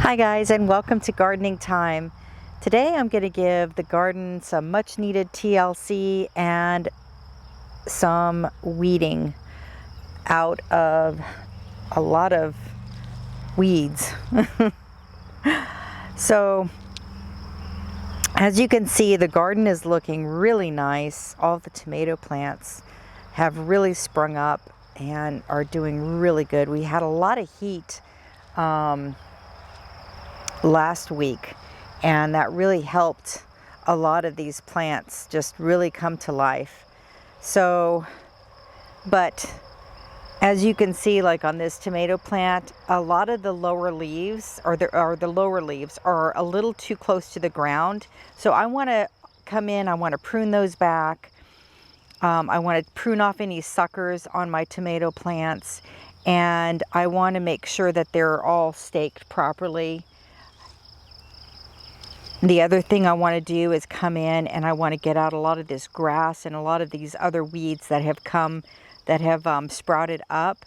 Hi guys, and welcome to gardening time. Today I'm going to give the garden some much needed TLC and some weeding out of a lot of weeds. So as you can see, the garden is looking really nice. All the tomato plants have really sprung up and are doing really good. We had a lot of heat last week, and that really helped a lot of these plants just really come to life. So, but as you can see, like on this tomato plant, a lot of the lower leaves the lower leaves are a little too close to the ground. So I want to come in, I want to prune those back. I want to prune off any suckers on my tomato plants, and I want to make sure that they're all staked properly. The other thing I want to do is come in and I want to get out a lot of this grass and a lot of these other weeds that have sprouted up,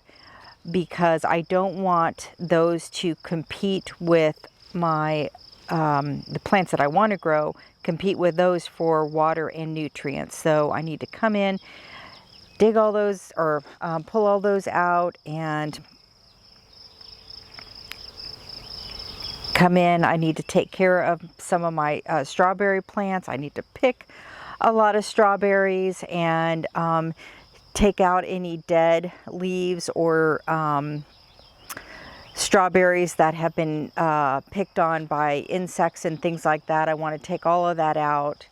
because I don't want those to compete with my the plants that I want to grow, compete with those for water and nutrients. So I need to come in, dig all those, or pull all those out, and come in. I need to take care of some of my strawberry plants. I need to pick a lot of strawberries and take out any dead leaves or strawberries that have been picked on by insects and things like that. I want to take all of that out.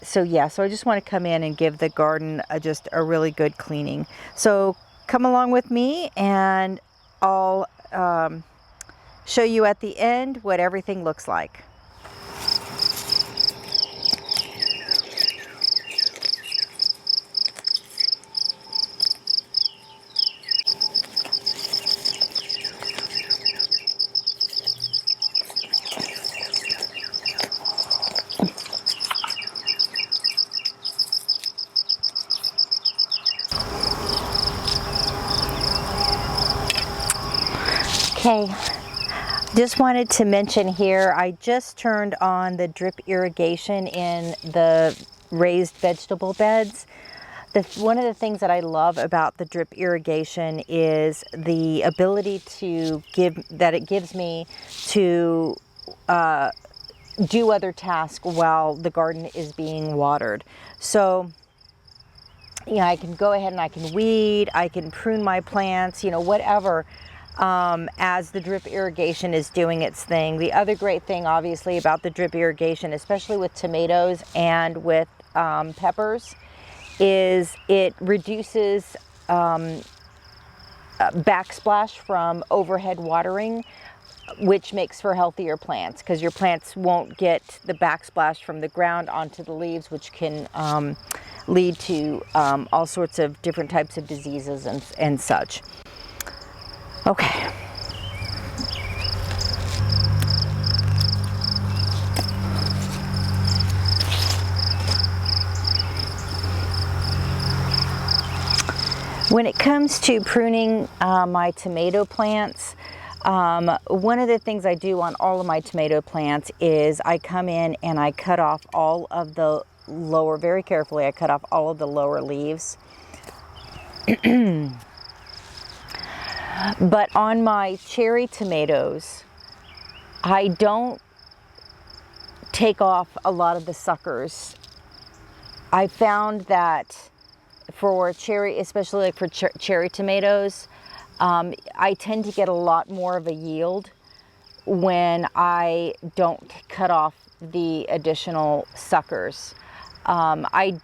So I just want to come in and give the garden just a really good cleaning. So come along with me and I'll show you at the end what everything looks like. Okay. Just wanted to mention here, I just turned on the drip irrigation in the raised vegetable beds. One of the things that I love about the drip irrigation is the ability it gives me to do other tasks while the garden is being watered. So, I can go ahead and I can weed, I can prune my plants, whatever. As the drip irrigation is doing its thing. The other great thing, obviously, about the drip irrigation, especially with tomatoes and with peppers, is it reduces backsplash from overhead watering, which makes for healthier plants, because your plants won't get the backsplash from the ground onto the leaves, which can lead to all sorts of different types of diseases and such. Okay. When it comes to pruning my tomato plants, one of the things I do on all of my tomato plants is I come in and I cut off all of the lower, very carefully, I cut off all of the lower leaves. But on my cherry tomatoes, I don't take off a lot of the suckers. I found that for cherry, especially like for cherry tomatoes, I tend to get a lot more of a yield when I don't cut off the additional suckers. I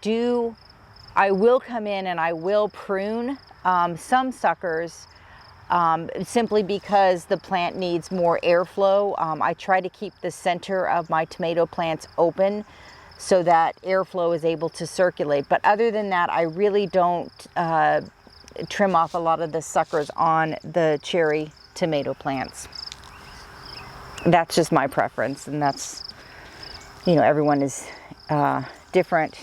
will come in and I will prune some suckers, simply because the plant needs more airflow. I try to keep the center of my tomato plants open so that airflow is able to circulate. But other than that, I really don't trim off a lot of the suckers on the cherry tomato plants. That's just my preference, and that's, everyone is different.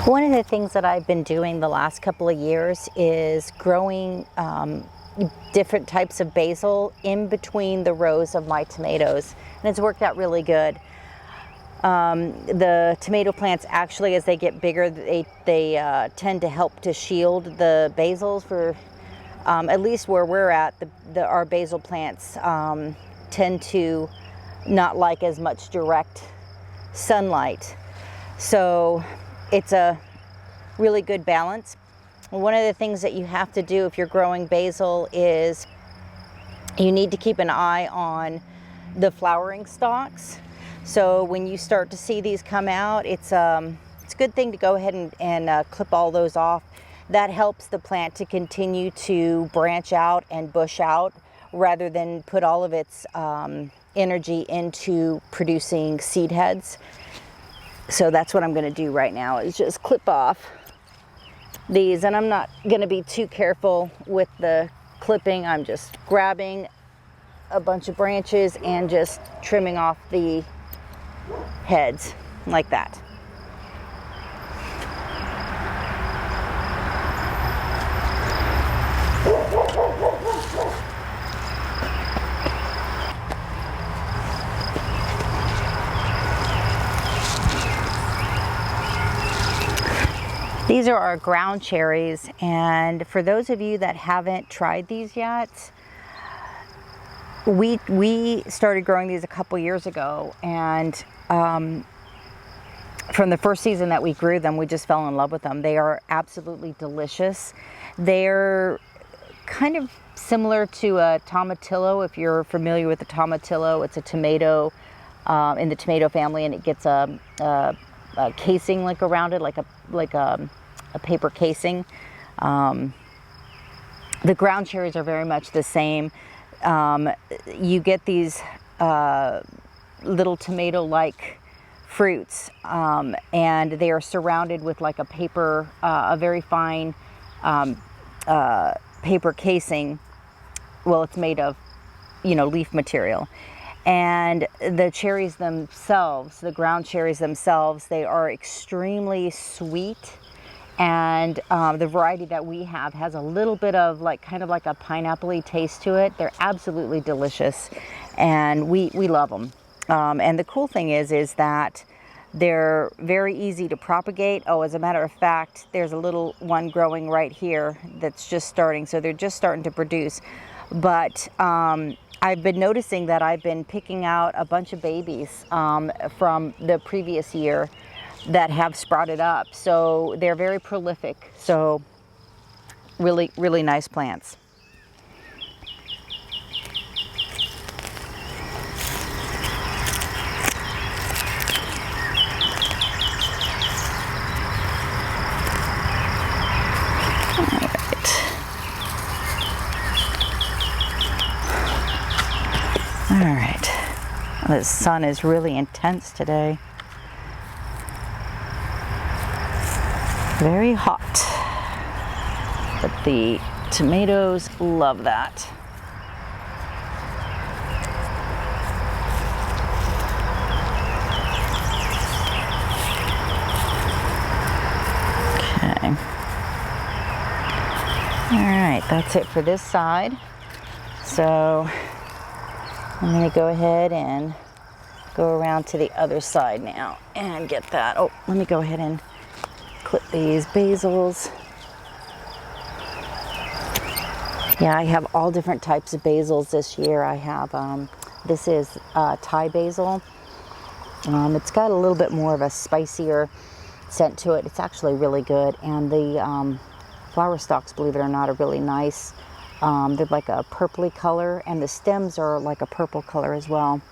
One of the things that I've been doing the last couple of years is growing different types of basil in between the rows of my tomatoes, and it's worked out really good. The tomato plants actually, as they get bigger, they tend to help to shield the basils. For at least where we're at, our basil plants tend to not like as much direct sunlight, so it's a really good balance. One of the things that you have to do if you're growing basil is you need to keep an eye on the flowering stalks. So when you start to see these come out, it's a good thing to go ahead and clip all those off. That helps the plant to continue to branch out and bush out rather than put all of its energy into producing seed heads. So that's what I'm going to do right now, is just clip off these, and I'm not going to be too careful with the clipping. I'm just grabbing a bunch of branches and just trimming off the heads like that. These are our ground cherries, and for those of you that haven't tried these yet, we started growing these a couple years ago, and from the first season that we grew them, we just fell in love with them. They are absolutely delicious. They're kind of similar to a tomatillo. If you're familiar with the tomatillo, it's a tomato in the tomato family, and it gets a casing like around it, like a paper casing. The ground cherries are very much the same. You get these little tomato-like fruits, and they are surrounded with like a paper, a very fine paper casing. Well, it's made of, leaf material. And the cherries themselves, the ground cherries themselves, they are extremely sweet. And the variety that we have has a little bit of kind of like a pineapple-y taste to it. They're absolutely delicious, and we love them. And the cool thing is that they're very easy to propagate. Oh, as a matter of fact, there's a little one growing right here that's just starting. So they're just starting to produce. But I've been noticing that I've been picking out a bunch of babies from the previous year that have sprouted up. So they're very prolific. So really, really nice plants. All right. The sun is really intense today. Very hot. But the tomatoes love that. Okay. All right, that's it for this side. So I'm going to go ahead and go around to the other side now and get that. Oh, let me go ahead and clip these basils. Yeah, I have all different types of basils this year. I have, this is Thai basil. It's got a little bit more of a spicier scent to it. It's actually really good. And the flower stalks, believe it or not, are really nice. They're like a purpley color, and the stems are like a purple color as well.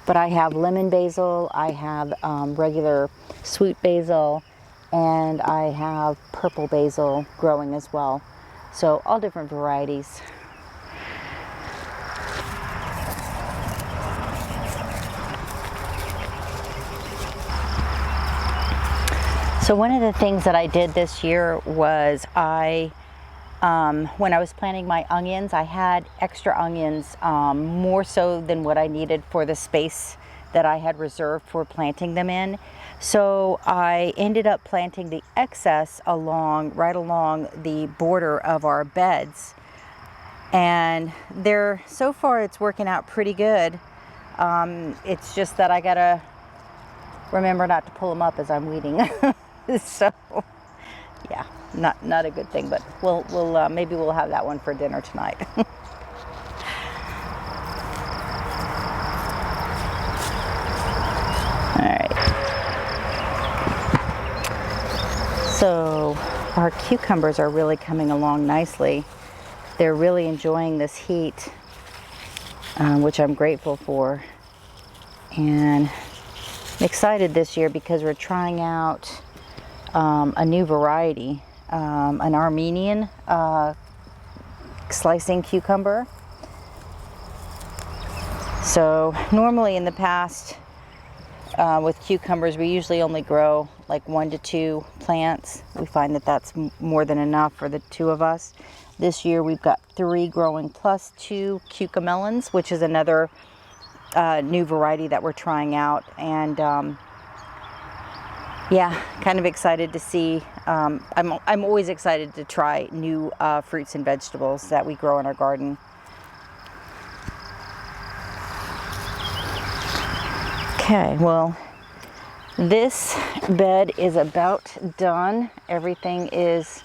But I have lemon basil, I have regular sweet basil, and I have purple basil growing as well. So all different varieties. So one of the things that I did this year was when I was planting my onions, I had extra onions, more so than what I needed for the space that I had reserved for planting them in. So I ended up planting the excess right along the border of our beds. And so far it's working out pretty good. It's just that I gotta remember not to pull them up as I'm weeding. So yeah, not a good thing, but maybe we'll have that one for dinner tonight. All right. So our cucumbers are really coming along nicely. They're really enjoying this heat, which I'm grateful for. And I'm excited this year because we're trying out a new variety, an Armenian slicing cucumber. So normally in the past with cucumbers, we usually only grow like 1 to 2 plants. We find that that's more than enough for the 2 of us. This year we've got 3 growing plus 2 cucamelons, which is another new variety that we're trying out. And yeah, kind of excited to see. I'm always excited to try new fruits and vegetables that we grow in our garden. Okay, well, this bed is about done. Everything is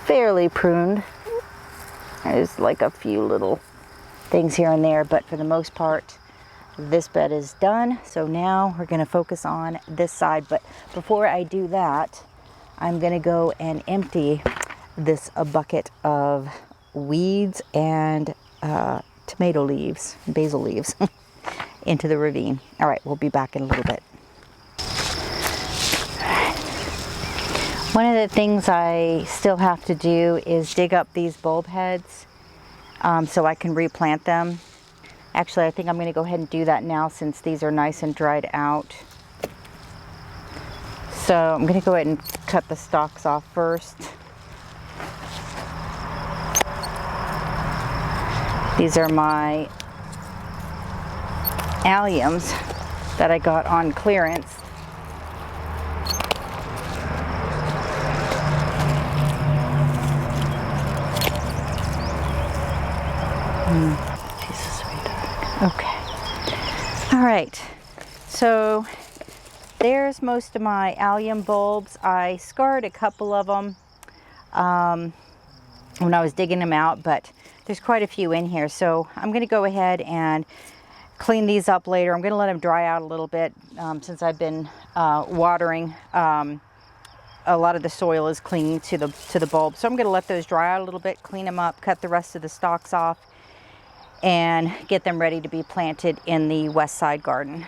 fairly pruned. There's like a few little things here and there, but for the most part, this bed is done. So now we're gonna focus on this side. But before I do that, I'm gonna go and empty this bucket of weeds and tomato leaves, basil leaves, into the ravine. All right, we'll be back in a little bit. One of the things I still have to do is dig up these bulb heads so I can replant them. Actually, I think I'm going to go ahead and do that now since these are nice and dried out. So I'm going to go ahead and cut the stalks off first. These are my Alliums that I got on clearance. Jesus, sweetheart. Okay. All right. So there's most of my allium bulbs. I scarred a couple of them when I was digging them out, but there's quite a few in here. So I'm going to go ahead and clean these up later. I'm going to let them dry out a little bit since I've been watering. A lot of the soil is clinging to the bulb, so I'm going to let those dry out a little bit, clean them up, cut the rest of the stalks off, and get them ready to be planted in the west side garden.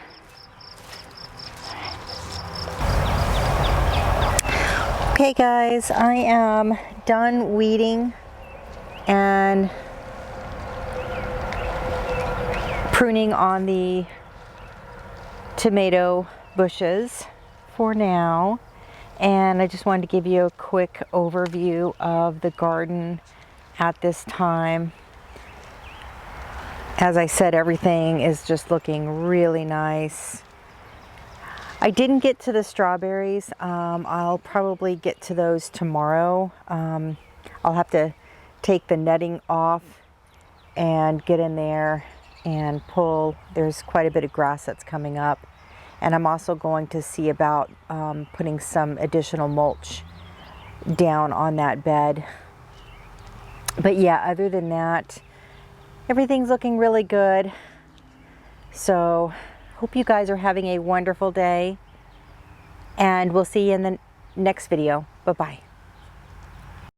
Okay guys, I am done weeding and pruning on the tomato bushes for now. And I just wanted to give you a quick overview of the garden at this time. As I said, everything is just looking really nice. I didn't get to the strawberries. I'll probably get to those tomorrow. I'll have to take the netting off and get in there and pull. There's quite a bit of grass that's coming up. And I'm also going to see about putting some additional mulch down on that bed. But yeah, other than that, everything's looking really good. So hope you guys are having a wonderful day, and we'll see you in the next video. Bye-bye.